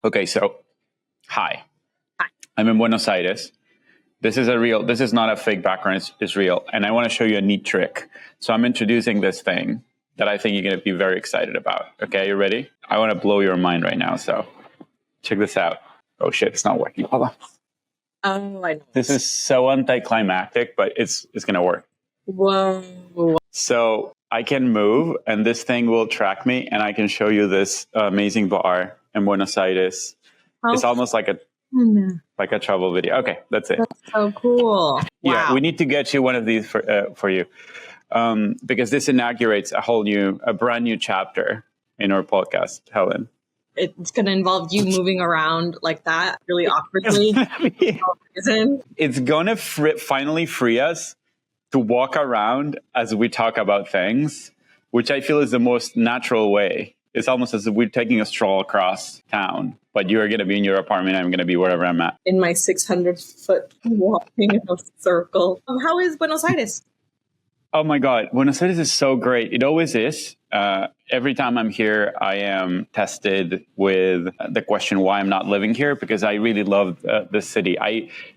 Okay, so hi. Hi. I'm in Buenos Aires. This is not a fake background, it's real. And I want to show you a neat trick. So I'm introducing this thing that I think you're going to be very excited about. Okay, you ready? I want to blow your mind right now, so check this out. Oh shit, it's not working. Hold on. Oh, I know. This is so anticlimactic, but it's going to work. Whoa. So I can move, and this thing will track me, and I can show you this amazing bar in Buenos Aires. It's almost like a travel video. Okay, that's it. That's so cool. Yeah, Wow. we need to get you one of these for you, because this inaugurates a brand new chapter in our podcast, Helen. It's going to involve you moving around like that really awkwardly. It's going to finally free us to walk around as we talk about things, which I feel is the most natural way. It's almost as if we're taking a stroll across town, but you're going to be in your apartment. I'm going to be wherever I'm at. In my 600-foot walking in a circle. How is Buenos Aires? Oh my God. Buenos Aires is so great. It always is. Every time I'm here, I am tested with the question why I'm not living here, because I really love the city.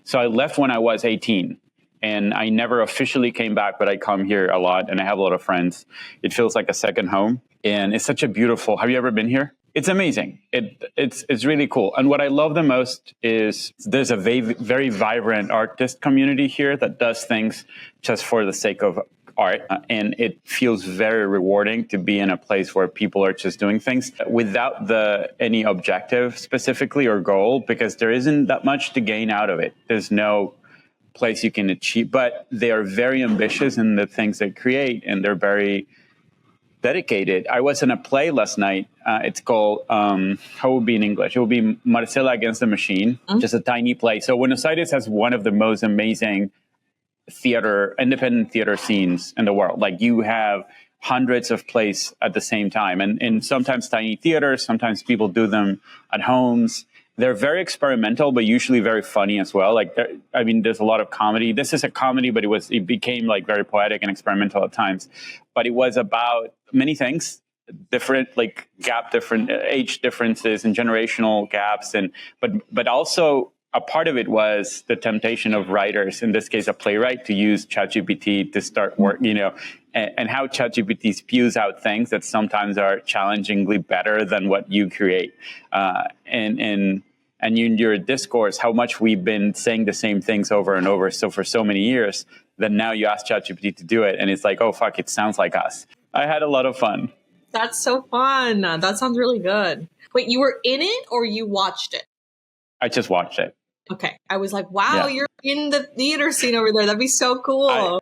So I left when I was 18. And I never officially came back, but I come here a lot and I have a lot of friends. It feels like a second home. And it's such a beautiful, have you ever been here? It's amazing. It's really cool. And what I love the most is there's a very vibrant artist community here that does things just for the sake of art. And it feels very rewarding to be in a place where people are just doing things without any objective specifically or goal, because there isn't that much to gain out of it. There's no place you can achieve, but they are very ambitious in the things they create, and they're very dedicated. I was in a play last night. It's called, how would it be in English? It would be Marcela Against The Machine, just a tiny play. So Buenos Aires has one of the most amazing independent theater scenes in the world. Like, you have hundreds of plays at the same time, and sometimes tiny theaters, sometimes people do them at homes. They're very experimental, but usually very funny as well. There's a lot of comedy. This is a comedy, but it became like very poetic and experimental at times. But it was about many things, different age differences and generational gaps, but also a part of it was the temptation of writers, in this case a playwright, to use ChatGPT to start work, and how ChatGPT spews out things that sometimes are challengingly better than what you create, and in your discourse, how much we've been saying the same things over and over. So for so many years, that now you ask ChatGPT to do it, and it's like, oh, fuck, it sounds like us. I had a lot of fun. That's so fun. That sounds really good. Wait, you were in it or you watched it? I just watched it. Okay. I was like, wow, You're in the theater scene over there. That'd be so cool.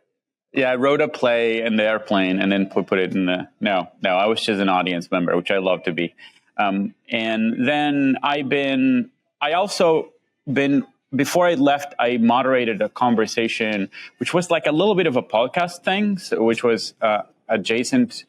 I wrote a play in the airplane and then put it in the... No, I was just an audience member, which I love to be. And then before I left, I moderated a conversation, which was like a little bit of a podcast thing, which was adjacent.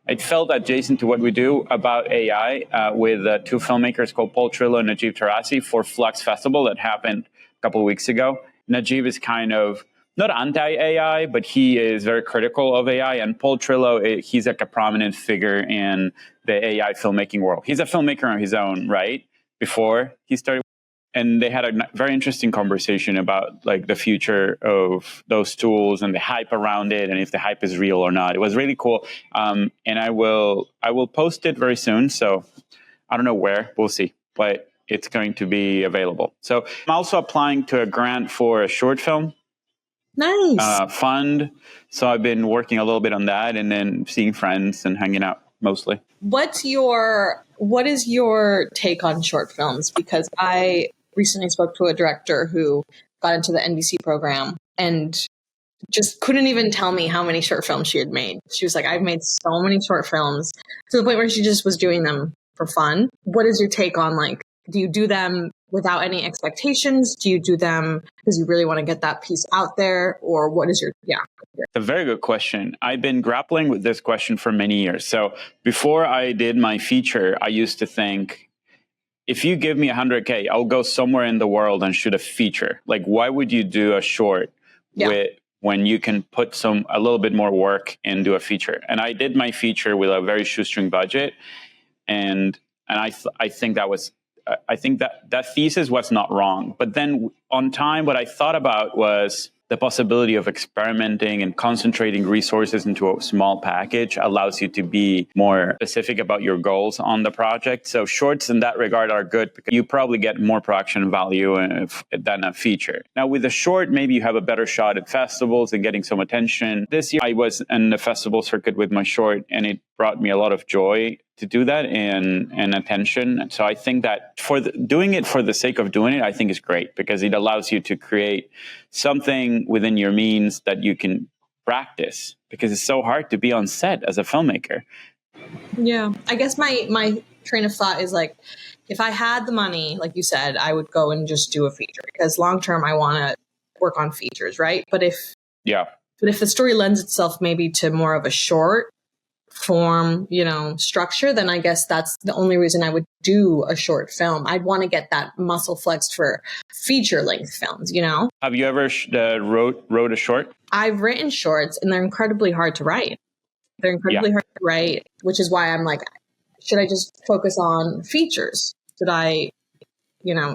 It felt adjacent to what we do about AI with two filmmakers called Paul Trillo and Najib Tarasi for Flux Festival that happened a couple of weeks ago. Najib is kind of not anti-AI, but he is very critical of AI. And Paul Trillo, he's like a prominent figure in the AI filmmaking world. He's a filmmaker on his own, right? Before he started. And they had a very interesting conversation about like the future of those tools and the hype around it, and if the hype is real or not. It was really cool. And I will post it very soon. So I don't know where, we'll see, but it's going to be available. So I'm also applying to a grant for a short film. Nice. Fund. So I've been working a little bit on that, and then seeing friends and hanging out mostly. What is your take on short films? Because I recently spoke to a director who got into the NBC program and just couldn't even tell me how many short films she had made. She was like, I've made so many short films, to the point where she just was doing them for fun. What is your take on, like, do you do them without any expectations? Do you do them because you really want to get that piece out there? Or what is your... It's a very good question. I've been grappling with this question for many years. So before I did my feature, I used to think, if you give me $100K, I'll go somewhere in the world and shoot a feature. Like, why would you do a short when you can put a little bit more work and do a feature? And I did my feature with a very shoestring budget. And I think that was I think that thesis was not wrong. But then on time, what I thought about was the possibility of experimenting and concentrating resources into a small package allows you to be more specific about your goals on the project. So shorts in that regard are good because you probably get more production value than a feature. Now with a short, maybe you have a better shot at festivals and getting some attention. This year I was in the festival circuit with my short, and it brought me a lot of joy to do that and attention. So I think that doing it for the sake of doing it, I think is great because it allows you to create something within your means that you can practice, because it's so hard to be on set as a filmmaker. Yeah. I guess my train of thought is like, if I had the money, like you said, I would go and just do a feature because long term I want to work on features, right? But if the story lends itself maybe to more of a short form, structure, then I guess that's the only reason I would do a short film. I'd want to get that muscle flexed for feature length films, Have you ever wrote a short? I've written shorts and they're incredibly hard to write. Hard to write, which is why I'm like, should I just focus on features? Should I,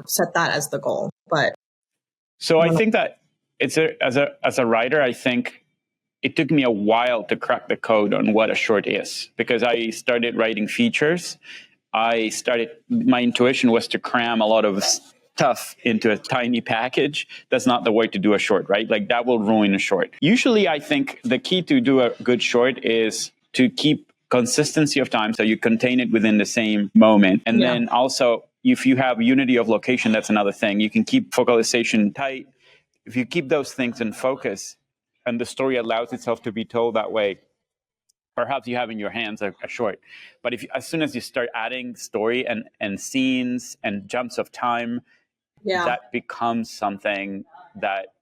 set that as the goal? But so I think that as a writer, I think it took me a while to crack the code on what a short is, because I started writing features. My intuition was to cram a lot of stuff into a tiny package. That's not the way to do a short, right? Like that will ruin a short. Usually I think the key to do a good short is to keep consistency of time. So you contain it within the same moment. And then also if you have unity of location, that's another thing. You can keep focalization tight. If you keep those things in focus, and the story allows itself to be told that way, perhaps you have in your hands a short. But as soon as you start adding story and scenes and jumps of time, that becomes something that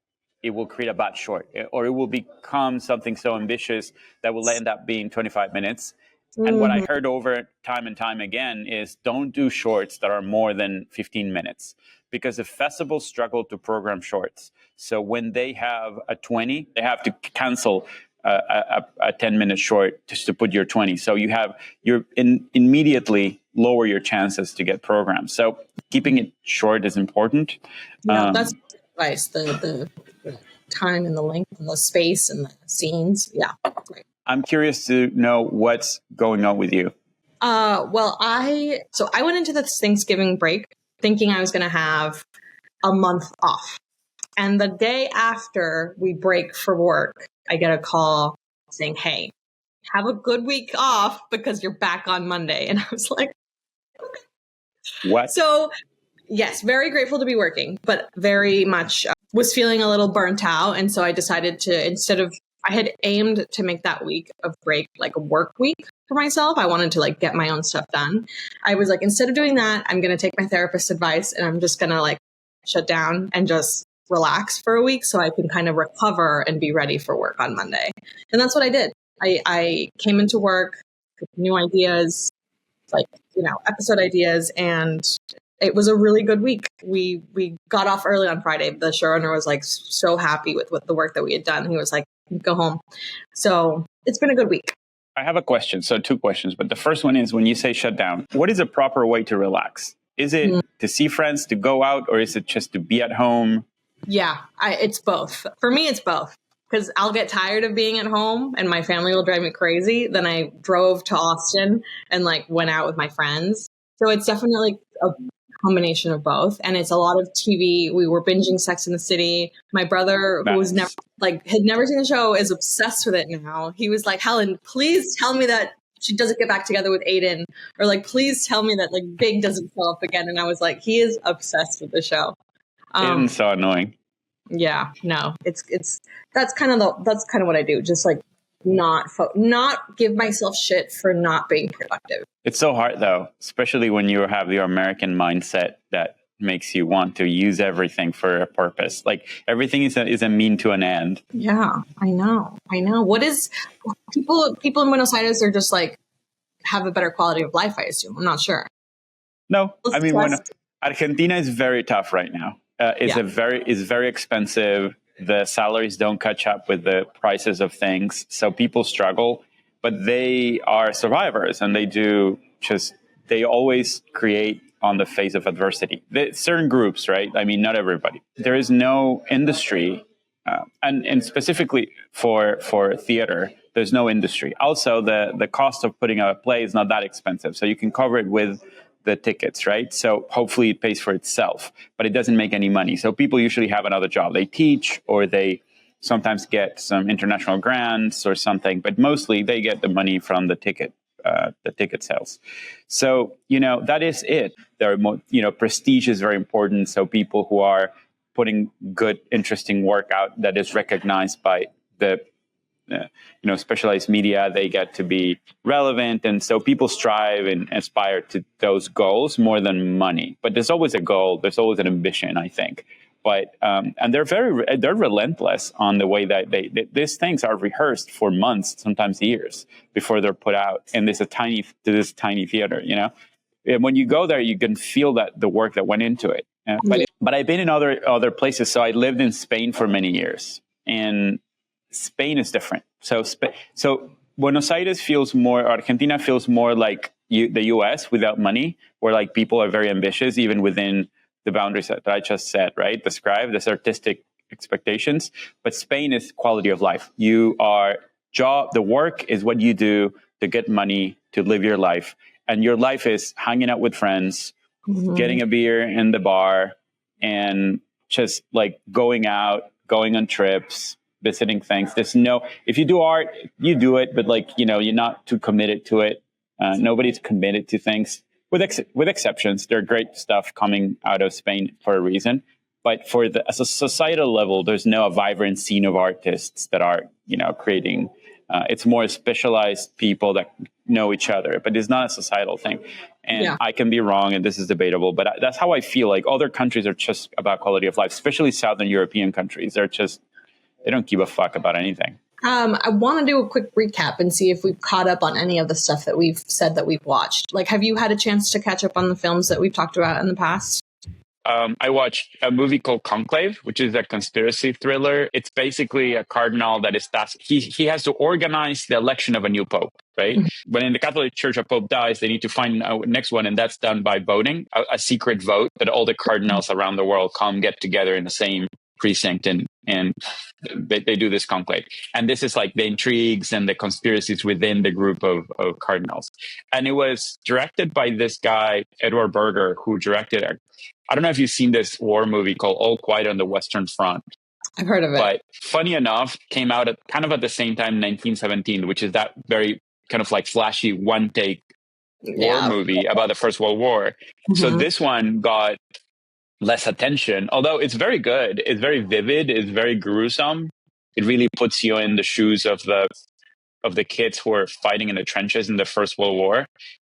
it will create a bad short, or it will become something so ambitious that will end up being 25 minutes. And what I heard over time and time again is don't do shorts that are more than 15 minutes, because the festivals struggle to program shorts. So when they have a 20, they have to cancel a 10-minute short just to put your 20. So you're immediately lower your chances to get programs. So keeping it short is important. Yeah, that's advice. The time and the length and the space and the scenes. Yeah, great. I'm curious to know what's going on with you. Well, I went into this Thanksgiving break thinking I was going to have a month off. And the day after we break for work, I get a call saying, hey, have a good week off because you're back on Monday. And I was like, okay. What? So, yes, very grateful to be working, but very much was feeling a little burnt out. And so I decided to, I had aimed to make that week of break like a work week for myself. I wanted to like get my own stuff done. I was like, instead of doing that, I'm going to take my therapist's advice and I'm just going to like shut down and just relax for a week so I can kind of recover and be ready for work on Monday. And that's what I did. I came into work with new ideas, like, episode ideas, and it was a really good week. We got off early on Friday. The showrunner was like so happy with the work that we had done. He was like, go home. So it's been a good week. I have a question. So 2 questions. But the first one is, when you say shut down, what is a proper way to relax? Is it to see friends, to go out, or is it just to be at home? Yeah, it's both. For me, it's both. Because I'll get tired of being at home and my family will drive me crazy. Then I drove to Austin and like went out with my friends. So it's definitely a combination of both. And it's a lot of TV. We were binging Sex in the City. My brother, who was had never seen the show, is obsessed with it now. He was like, Helen, please tell me that she doesn't get back together with Aiden, or like, please tell me that like Big doesn't show up again. And I was like, he is obsessed with the show. Aiden's so annoying. Yeah, no, that's kind of what I do. Just like not give myself shit for not being productive. It's so hard though, especially when you have your American mindset that makes you want to use everything for a purpose. Like everything is a mean to an end. Yeah, I know. What is people in Buenos Aires are just like have a better quality of life, I assume. I'm not sure. No, I mean, Argentina is very tough right now. It's very expensive. The salaries don't catch up with the prices of things. So people struggle, but they are survivors and they always create on the face of adversity. Certain groups, right? I mean, not everybody. There is no industry, and specifically for theater, there's no industry. Also, the cost of putting out a play is not that expensive, so you can cover it with the tickets, right? So hopefully it pays for itself, but it doesn't make any money. So people usually have another job. They teach, or they sometimes get some international grants or something, but mostly they get the money from the ticket sales. So, that is it. There are more, prestige is very important. So people who are putting good, interesting work out that is recognized by the specialized media, they get to be relevant. And so people strive and aspire to those goals more than money. But there's always a goal. There's always an ambition, I think. But and they're relentless on the way that these things are rehearsed for months, sometimes years, before they're put out. And this tiny theater, And when you go there, you can feel that the work that went into it. But I've been in other places. So I lived in Spain for many years, and Spain is different. So Buenos Aires Argentina feels more like the U.S. without money, where like people are very ambitious, even within the boundaries that I just said, right? Described as artistic expectations. But Spain is quality of life. The work is what you do to get money, to live your life. And your life is hanging out with friends, getting a beer in the bar, and just like going out, going on trips, visiting things. If you do art, you do it, but you're not too committed to it. Nobody's committed to things. With exceptions, there are great stuff coming out of Spain for a reason. But as a societal level, there's no vibrant scene of artists that are, creating. It's more specialized people that know each other, but it's not a societal thing. And I can be wrong, and this is debatable, but that's how I feel. Like other countries are just about quality of life, especially Southern European countries. They don't give a fuck about anything. I want to do a quick recap and see if we've caught up on any of the stuff that we've said that we've watched. Like, have you had a chance to catch up on the films that we've talked about in the past? I watched a movie called Conclave, which is a conspiracy thriller. It's basically a cardinal that is tasked. He has to organize the election of a new pope, right? Mm-hmm. When in the Catholic Church a pope dies, they need to find a next one, and that's done by voting, a secret vote that all the cardinals around the world get together in the same precinct, and they do this conclave. And this is like the intrigues and the conspiracies within the group of cardinals. And it was directed by this guy, Edward Berger, who directed I don't know if you've seen this war movie called All Quiet on the Western Front. I've heard of it. But funny enough, came out at the same time, 1917, which is that very kind of like flashy one-take war movie about the First World War. Mm-hmm. So this one got less attention, although it's very good. It's very vivid. It's very gruesome. It really puts you in the shoes of the kids who were fighting in the trenches in the First World War.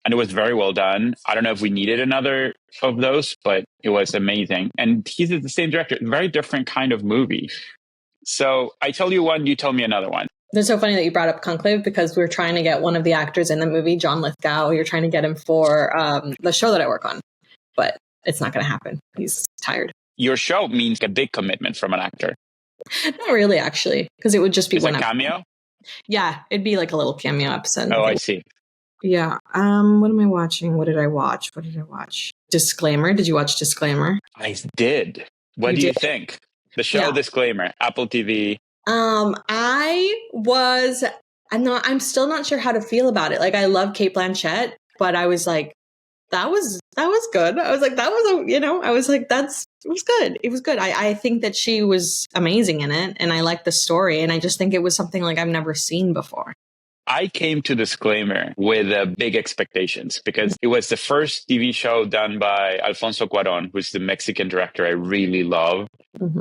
And it was very well done. I don't know if we needed another of those, but it was amazing. And he's the same director, very different kind of movie. So I tell you one, you tell me another one. It's so funny that you brought up Conclave, because we're trying to get one of the actors in the movie, John Lithgow. You're trying to get him for the show that I work on, but it's not going to happen. He's tired. Your show means a big commitment from an actor. Not really, actually, because it would just be one cameo. Yeah, it'd be like a little cameo episode. Oh, I see. Yeah. What am I watching? What did I watch? Disclaimer. Did you watch Disclaimer? I did. What do you think? The show Disclaimer, Apple TV. I'm still not sure how to feel about it. Like, I love Cate Blanchett, but I was like, that was good. I was like, it was good. It was good. I think that she was amazing in it, and I liked the story, and I just think it was something like I've never seen before. I came to Disclaimer with big expectations, because it was the first TV show done by Alfonso Cuarón, who's the Mexican director I really love,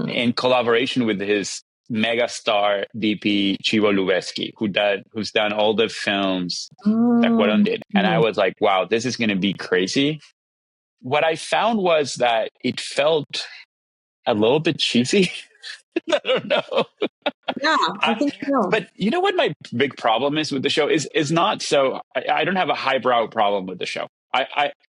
in collaboration with his megastar DP Chivo Lubezki, who's done all the films that Cuarón did. And I was like, wow, this is going to be crazy. What I found was that it felt a little bit cheesy. I don't know. Yeah, I think so. But you know what my big problem is with the show is not so. I don't have a highbrow problem with the show.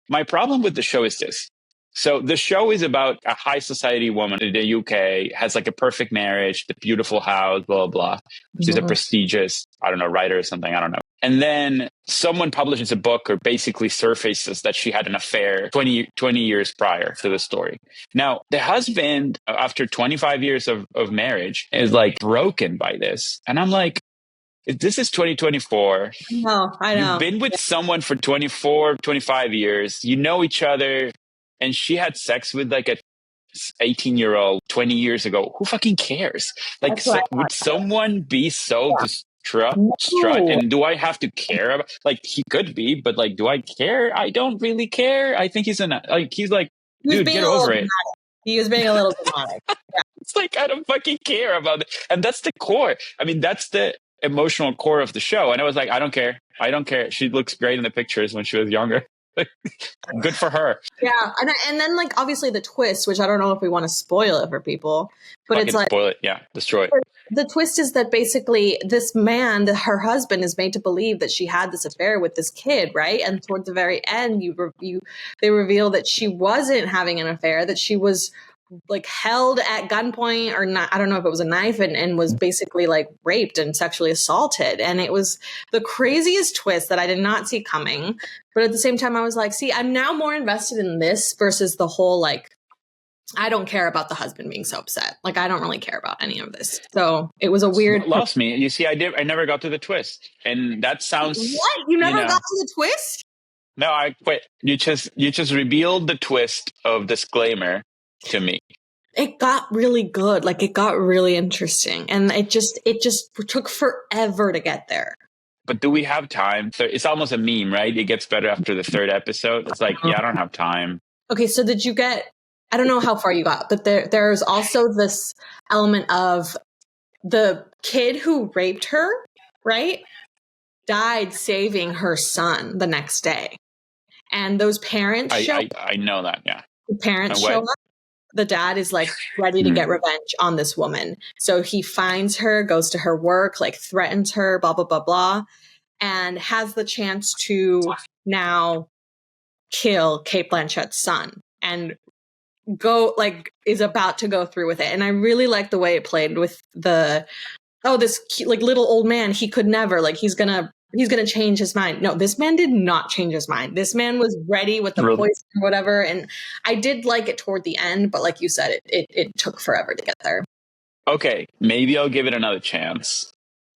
My problem with the show is this: So the show is about a high society woman in the UK, has like a perfect marriage, the beautiful house, blah, blah, blah. She's a prestigious, I don't know, writer or something. I don't know. And then someone publishes a book or basically surfaces that she had an affair 20 years prior to the story. Now, the husband, after 25 years of marriage, is like broken by this. And I'm like, this is 2024. No, I know. You've been with someone for 24, 25 years. You know each other. And she had sex with like a 18-year-old 20 years ago. Who fucking cares? Like, would someone be so distraught? And do I have to care about? Like, he could be, but like, do I care? I don't really care. I think he's like, dude, get over it. He was being a little dramatic. Yeah. It's like, I don't fucking care about it. And that's the core. I mean, that's the emotional core of the show. And I was like, I don't care. I don't care. She looks great in the pictures when she was younger. Good for her. Yeah. And then like obviously the twist, which I don't know if we want to spoil it for people, but it's like spoil it. Yeah. Destroy it. The twist is that basically this man, her husband, is made to believe that she had this affair with this kid, right? And towards the very end, they reveal that she wasn't having an affair, that she was like held at gunpoint or not. I don't know if it was a knife and was basically like raped and sexually assaulted. And it was the craziest twist that I did not see coming. But at the same time, I was like, see, I'm now more invested in this versus the whole, like, I don't care about the husband being so upset. Like, I don't really care about any of this. So it was a weird. Lost me. You see, I never got to the twist. And that sounds. What? You never got to the twist? No, I quit. You just revealed the twist of disclaimer to me. It got really good. Like, it got really interesting. And it just took forever to get there. But do we have time? So it's almost a meme, right? It gets better after the third episode. It's like, yeah, I don't have time. Okay, so did you get, I don't know how far you got, but there's also this element of the kid who raped her, right? Died saving her son the next day. And those parents I know that, yeah. The parents show up. The dad is like ready to get revenge on this woman. So he finds her, goes to her work, like threatens her, blah, blah, blah, blah, and has the chance to now kill Cate Blanchett's son and is about to go through with it. And I really like the way it played with this cute, like little old man. He could never, like, he's gonna change his mind. No, this man did not change his mind. This man was ready with the poison or whatever. And I did like it toward the end, but like you said, it took forever to get there. Okay, maybe I'll give it another chance.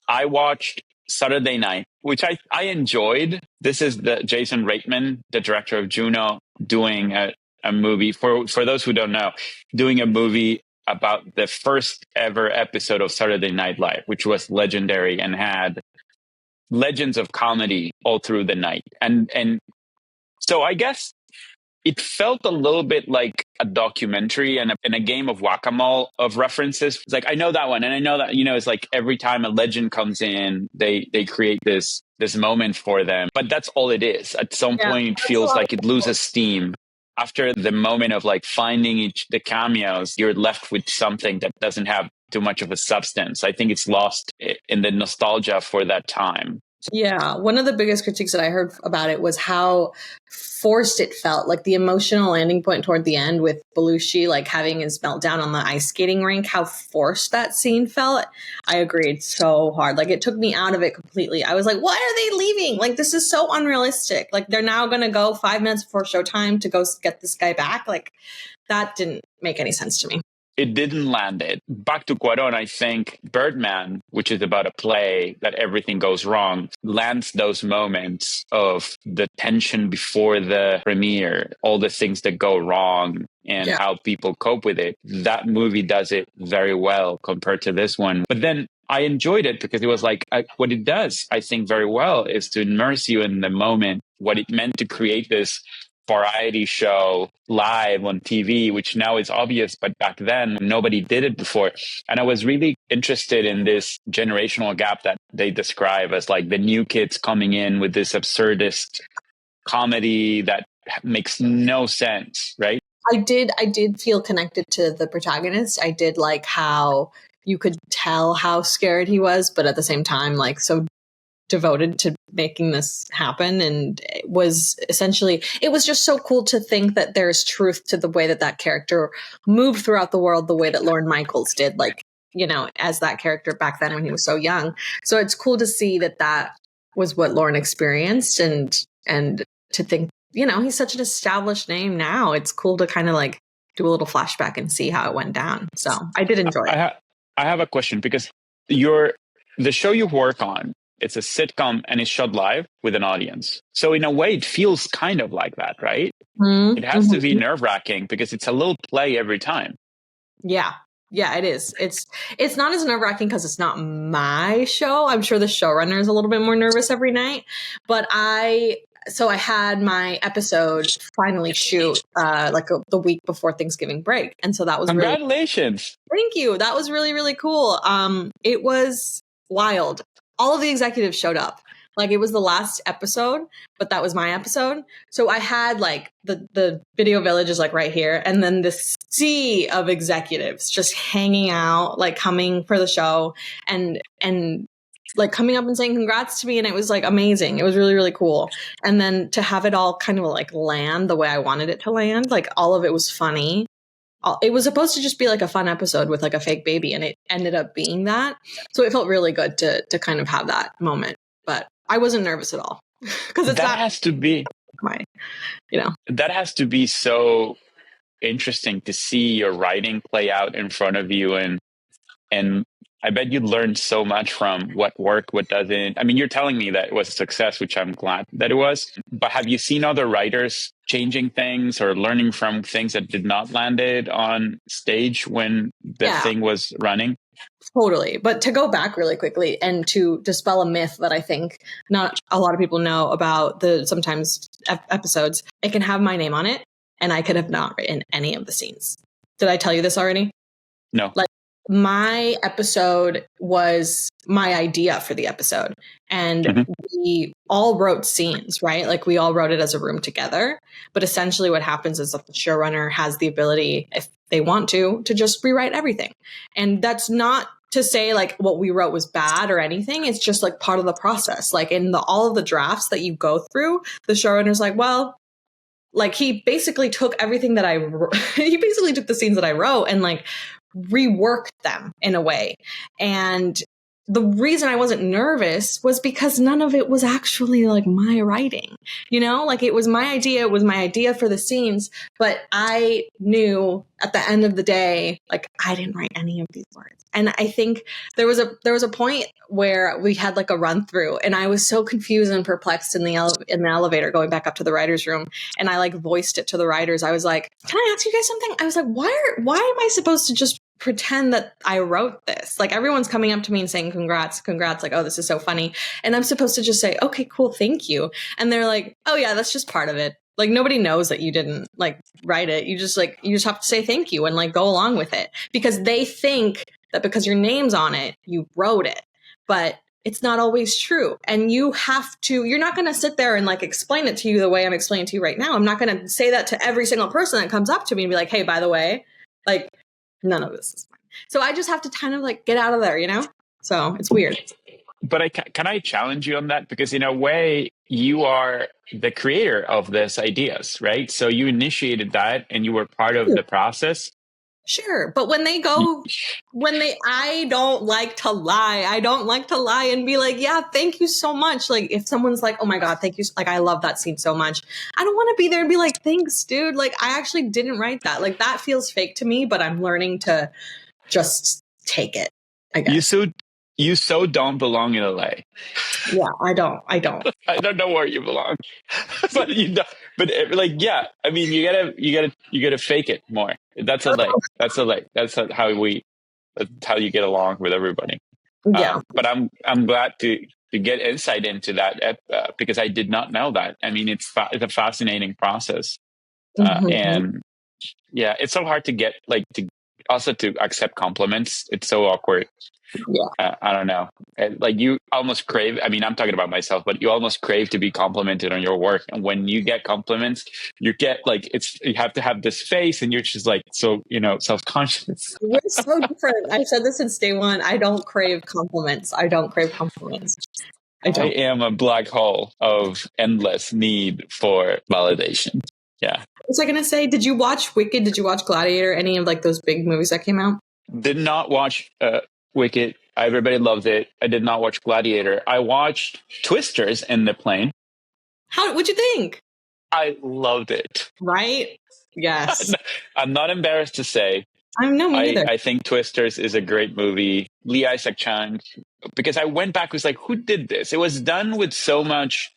I watched Saturday Night, which I enjoyed. This is the Jason Reitman, the director of Juno, doing a movie, for those who don't know, doing a movie about the first ever episode of Saturday Night Live, which was legendary and had legends of comedy all through the night. And so I guess it felt a little bit like a documentary and a game of whack-a-mole of references. It's like, I know that one. And I know that, it's like every time a legend comes in, they create this moment for them. But that's all it is. At some point, it feels like it loses steam. After the moment of like finding the cameos, you're left with something that doesn't have too much of a substance. I think it's lost in the nostalgia for that time. Yeah. One of the biggest critiques that I heard about it was how forced it felt, like the emotional landing point toward the end with Belushi, like having his meltdown on the ice skating rink, how forced that scene felt. I agreed so hard. Like, it took me out of it completely. I was like, why are they leaving? Like, this is so unrealistic. Like, they're now going to go 5 minutes before showtime to go get this guy back. Like, that didn't make any sense to me. It didn't land it. Back to Cuarón, I think Birdman, which is about a play that everything goes wrong, lands those moments of the tension before the premiere, all the things that go wrong and how people cope with it. That movie does it very well compared to this one. But then I enjoyed it because it was like, what it does, I think, very well is to immerse you in the moment, what it meant to create this variety show live on TV, which now is obvious, but back then nobody did it before. And I was really interested in this generational gap that they describe as like the new kids coming in with this absurdist comedy that makes no sense, right? I did feel connected to the protagonist. I did like how you could tell how scared he was, but at the same time, like, so devoted to making this happen. And it was just so cool to think that there's truth to the way that character moved throughout the world, the way that Lorne Michaels did, like, as that character back then when he was so young. So it's cool to see that was what Lorne experienced, and to think, he's such an established name now. It's cool to kind of like do a little flashback and see how it went down. So I did enjoy it. I have a question, because the show you work on, it's a sitcom and it's shot live with an audience. So in a way, it feels kind of like that, right? Mm-hmm. It has to be nerve-wracking because it's a little play every time. Yeah. Yeah, it is. It's not as nerve-wracking because it's not my show. I'm sure the showrunner is a little bit more nervous every night. But I had my episode finally shoot the week before Thanksgiving break. And so that was congratulations. Thank you. That was really, really cool. It was wild. All of the executives showed up. Like, it was the last episode, but that was my episode. So I had like the video village is like right here. And then this sea of executives just hanging out, like coming for the show and like coming up and saying congrats to me. And it was like amazing. It was really, really cool. And then to have it all kind of like land the way I wanted it to land, like all of it was funny. It was supposed to just be like a fun episode with like a fake baby, and it ended up being that. So it felt really good to kind of have that moment. But I wasn't nervous at all, because that has to be so interesting to see your writing play out in front of you, and I bet you learned so much from what worked, what doesn't. I mean, you're telling me that it was a success, which I'm glad that it was. But have you seen other writers changing things or learning from things that did not landed on stage when the thing was running? Totally. But to go back really quickly and to dispel a myth that I think not a lot of people know about the sometimes episodes, it can have my name on it, and I could have not written any of the scenes. Did I tell you this already? No. Like, my episode was my idea for the episode, and we all wrote scenes, right? Like, we all wrote it as a room together. But essentially what happens is that the showrunner has the ability, if they want to just rewrite everything. And that's not to say like what we wrote was bad or anything. It's just like part of the process. Like, in all of the drafts that you go through, the showrunner's like, well, like, he basically took everything that he basically took the scenes that I wrote and like reworked them in a way. And the reason I wasn't nervous was because none of it was actually like my writing, like it was my idea for the scenes, but I knew at the end of the day, like, I didn't write any of these words. And I think there was a point where we had like a run through, and I was so confused and perplexed in the elevator going back up to the writer's room. And I like voiced it to the writers. I was like, can I ask you guys something? I was like, why am I supposed to just pretend that I wrote this? Like, everyone's coming up to me and saying, congrats, like, oh, this is so funny. And I'm supposed to just say, okay, cool, thank you. And they're like, oh yeah, that's just part of it. Like, nobody knows that you didn't like write it. You just have to say thank you and like go along with it, because they think that because your name's on it, you wrote it. But it's not always true. And you're not going to sit there and like explain it to you the way I'm explaining it to you right now. I'm not going to say that to every single person that comes up to me and be like, hey, by the way, like, none of this is fine. So I just have to kind of like get out of there, So it's weird. But can I challenge you on that? Because in a way, you are the creator of these ideas, right? So you initiated that and you were part of the process. Sure. But I don't like to lie. I don't like to lie and be like, yeah, thank you so much. Like, if someone's like, oh my God, thank you. Like, I love that scene so much. I don't want to be there and be like, thanks, dude. Like, I actually didn't write that. Like, that feels fake to me, but I'm learning to just take it, I guess. You so don't belong in LA. Yeah, I don't. I don't know where you belong, but you know, but like, yeah, I mean, you gotta fake it more. That's LA. That's how you get along with everybody. Yeah. But I'm glad to get insight into that because I did not know that. I mean, it's a fascinating process, and yeah, it's so hard to get to accept compliments. It's so awkward. Yeah. I don't know. Like, you almost crave, I mean, I'm talking about myself, but you almost crave to be complimented on your work. And when you get compliments, you get like, you have to have this face and you're just like, so, self-conscious. We're so different. I've said this since day one. I don't crave compliments. I I I don't. am a black hole of endless need for validation. Yeah. What was I going to say? Did you watch Wicked? Did you watch Gladiator? Any of like those big movies that came out? Did not watch Wicked. Everybody loves it. I did not watch Gladiator. I watched Twisters in the plane. What'd you think? I loved it. Right? Yes. I'm not embarrassed to say. No, me neither. I think Twisters is a great movie. Lee Isaac Chung, because I went back, was like, who did this? It was done with so much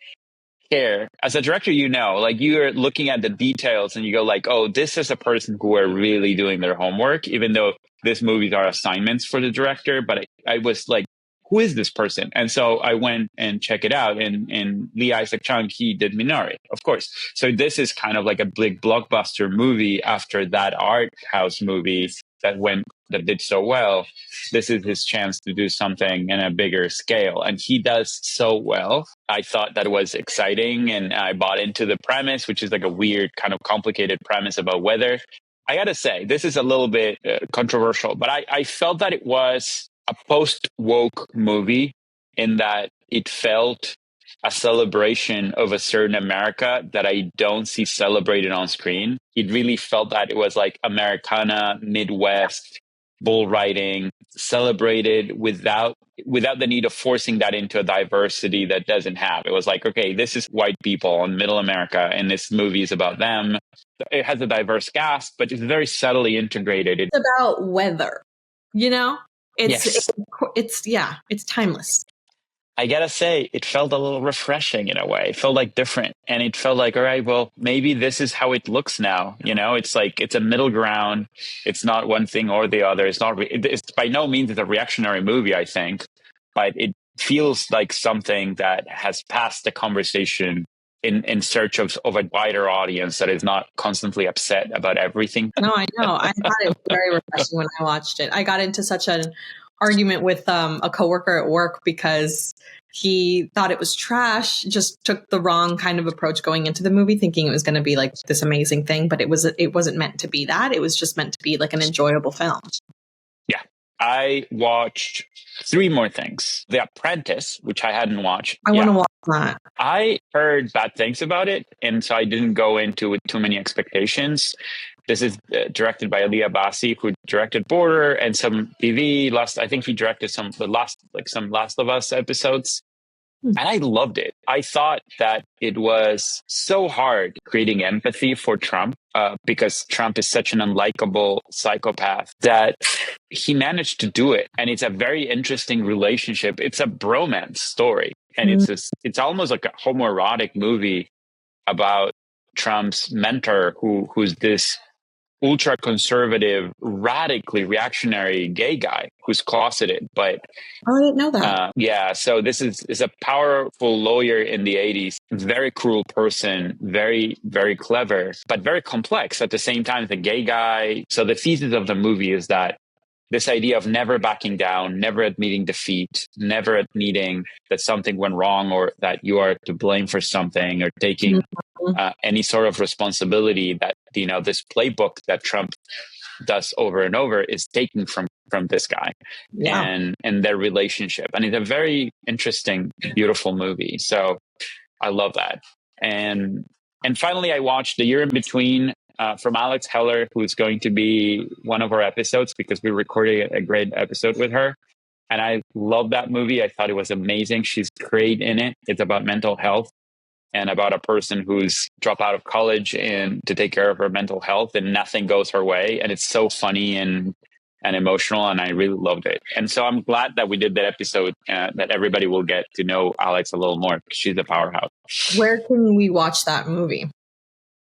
care. As a director, like you're looking at the details and you go like, oh, this is a person who are really doing their homework, even though these movies are assignments for the director. But I was like, who is this person? And so I went and checked it out. And Lee Isaac Chung, he did Minari, of course. So this is kind of like a big blockbuster movie after that art house movie that did so well. This is his chance to do something in a bigger scale. And he does so well. I thought that was exciting. And I bought into the premise, which is like a weird kind of complicated premise about weather. I got to say, this is a little bit controversial, but I felt that it was a post-woke movie in that it felt a celebration of a certain America that I don't see celebrated on screen. It really felt that it was like Americana, Midwest, bull riding, celebrated without the need of forcing that into a diversity that doesn't have. It was like, okay, this is white people in middle America, and this movie is about them. It has a diverse cast, but it's very subtly integrated. It's about weather, Yes. It's timeless. I gotta say, it felt a little refreshing in a way. It felt like different. And it felt like, all right, well, maybe this is how it looks now. It's like, it's a middle ground. It's not one thing or the other. It's by no means a reactionary movie, I think, but it feels like something that has passed the conversation in search of a wider audience that is not constantly upset about everything. No, I know. I thought it was very refreshing when I watched it. I got into such an argument with a coworker at work because he thought it was trash, just took the wrong kind of approach going into the movie, thinking it was going to be like this amazing thing, but it wasn't meant to be that. It was just meant to be like an enjoyable film. Yeah. I watched 3 more things. The Apprentice, which I hadn't watched. I want to watch that. I heard bad things about it, and so I didn't go into with too many expectations. This is directed by Ali Abbasi, who directed Border and some TV. I think he directed some Last of Us episodes. And I loved it. I thought that it was so hard creating empathy for Trump because Trump is such an unlikable psychopath that he managed to do it. And it's a very interesting relationship. It's a bromance story. And it's almost like a homoerotic movie about Trump's mentor, who's this ultra conservative, radically reactionary gay guy who's closeted. But I didn't know that. So this is a powerful lawyer in the 80s, very cruel person, very, very clever, but very complex at the same time. The gay guy. So the thesis of the movie is that this idea of never backing down, never admitting defeat, never admitting that something went wrong or that you are to blame for something or taking any sort of responsibility, that, this playbook that Trump does over and over is taken from this guy and their relationship. And it's a very interesting, beautiful movie. So I love that. And finally, I watched The Year in Between, from Alex Heller, who's going to be one of our episodes because we recorded a great episode with her. And I love that movie. I thought it was amazing. She's great in it. It's about mental health and about a person who's dropped out of college and to take care of her mental health, and nothing goes her way. And it's so funny and emotional, and I really loved it. And so I'm glad that we did that episode, that everybody will get to know Alex a little more because she's a powerhouse. Where can we watch that movie?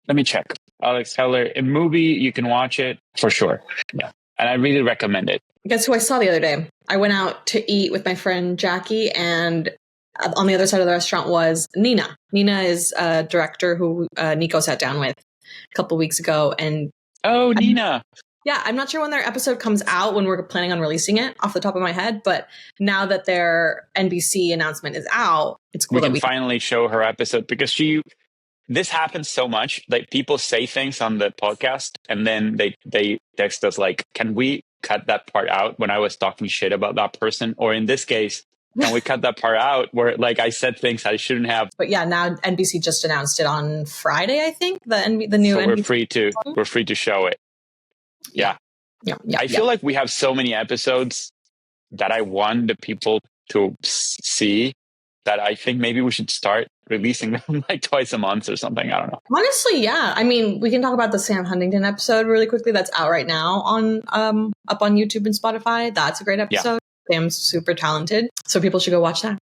Let me check. Alex Heller, a movie, you can watch it for sure. Yeah. And I really recommend it. Guess who I saw the other day? I went out to eat with my friend Jackie, and on the other side of the restaurant was Nina. Nina is a director who Nico sat down with a couple weeks ago. And Nina. Yeah, I'm not sure when their episode comes out, when we're planning on releasing it off the top of my head. But now that their NBC announcement is out, it's cool we can finally show her episode, because this happens so much. Like, people say things on the podcast and then they text us like, can we cut that part out when I was talking shit about that person? Or in this case, Can we cut that part out where like I said things I shouldn't have? But yeah, now NBC just announced it on Friday, I think, the new So NBC. we're free to show it. Yeah. I feel like we have so many episodes that I want the people to see that I think maybe we should start releasing them like twice a month or something. I don't know. Honestly, yeah. I mean, we can talk about the Sam Huntington episode really quickly. That's out right now on up on YouTube and Spotify. That's a great episode. Yeah. Sam's super talented, so people should go watch that.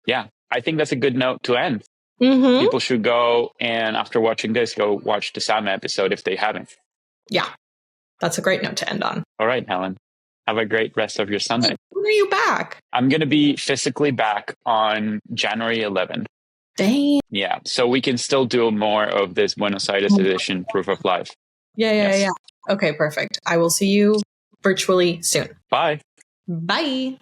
Yeah, I think that's a good note to end. Mm-hmm. People should go and after watching this, go watch the Sam episode if they haven't. Yeah, that's a great note to end on. All right, Helen. Have a great rest of your Sunday. When are you back? I'm going to be physically back on January 11th. Dang. Yeah, so we can still do more of this Buenos Aires edition Proof of Life. Yeah. Okay, perfect. I will see you virtually soon. Bye. Bye.